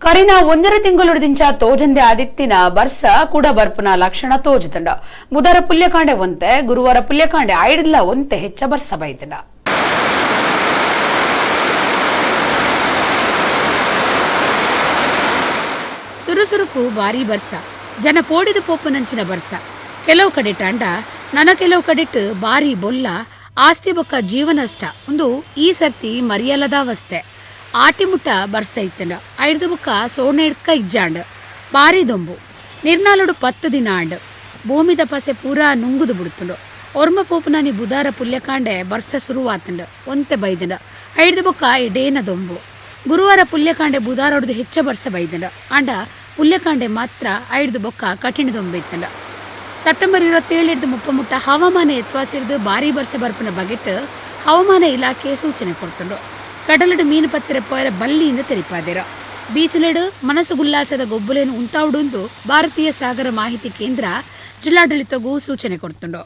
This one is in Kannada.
ಕರಿನ 1.5 ತಿಂಗಳುಡಿದಿಂಚ ತೋಜಂದೆ ಆದಿತ್ತಿನ ಬರ್ಸ ಕೂಡ ಬರ್ಪುನ ಲಕ್ಷಣ ತೋಜುತಂಡ ಬುಧವಾರ ಪುಲ್ಯಕಾಂಡೆ ಒಂತೆ ಗುರುವಾರ ಪುಲ್ಯಕಾಂಡೆ ಐಡ್ಲ ಒಂತೆ ಹೆಚ್ಚ ಬರ್ಸ ಬೈತಂಡ. ಸುರುಸುರುಕು ಬಾರಿ ಬರ್ಸ ಜನ ಪೋಡಿದು ಪೋಪುನಂಚಿನ ಬರ್ಸ ಕೆಲವು ಕಡೆ ಟಂಡ ನನ ಕೆಲವು ಕಡೆಟ್ ಬಾರಿ ಬೊಲ್ಲ ಆಸ್ತಿ ಬೊಕ್ಕ ಜೀವನಷ್ಟ ಒಂದು ಈ ಸರ್ತಿ ಮರಿಯಲ್ಲದಾವಸ್ತೆ ಆಟಿಮುಟ್ಟ ಬರ್ಸ ಇತ್ತಂಡ ಐದು ಬೊಕ್ಕ ಸೋಣೆ ಇಡ್ಕ ಇಜ್ಜಾಂಡ್ ಬಾರಿ ದೊಂಬು ನಿರ್ನಾಳುಡು 10 ದಿನ ಆಂಡ್ ಭೂಮಿದ ಪಸೆ ಪೂರಾ ನುಂಗುದು ಬಿಡ್ತುಂಡು ಒರ್ಮ ಪೋಪುನಾನಿ ಬುಧಾರ ಪುಲ್ಯಕಾಂಡೆ ಬರ್ಸ ಶುರುವಾತಂಡ ಒಂತೆ ಬೈದಂಡ ಐದು ಬೊಕ್ಕ ಎಡೇನ ದೊಂಬು ಗುರುವಾರ ಪುಲ್ಯಕಾಂಡೆ ಬುಧಾರ ಹೊಡೆದು ಹೆಚ್ಚ ಬರ್ಸ ಬೈದಂಡ ಆಂಡ ಪುಲ್ಯಕಾಂಡೆ ಮಾತ್ರ ಐದು ಬೊಕ್ಕ ಕಠಿಣ ದೊಂಬೈತಂಡ. ಸೆಪ್ಟೆಂಬರ್ 27-30 ಹವಾಮಾನ ಎತ್ವಾಸಿಡ್ದು ಬಾರಿ ಬರ್ಸ ಬರ್ಪನ ಬಗೆಟ್ ಹವಾಮಾನ ಇಲಾಖೆ ಸೂಚನೆ ಕೊಡ್ತುಂಡು. ಕಡಲಡು ಮೀನು ಪತ್ರೆ ಪೋಯರ ಬಲ್ಲಿಯಿಂದ ತೆರಿಪಾದೇರ ಬೀಚ್ಲೆಡು ಮನಸ್ಸು ಉಲ್ಲಾಸದ ಗೊಬ್ಬಲೇನು ಉಂಟಾವುಡುಂದು ಭಾರತೀಯ ಸಾಗರ ಮಾಹಿತಿ ಕೇಂದ್ರ ಜಿಲ್ಲಾಡಳಿತಗೂ ಸೂಚನೆ ಕೊಡ್ತುಂಡು.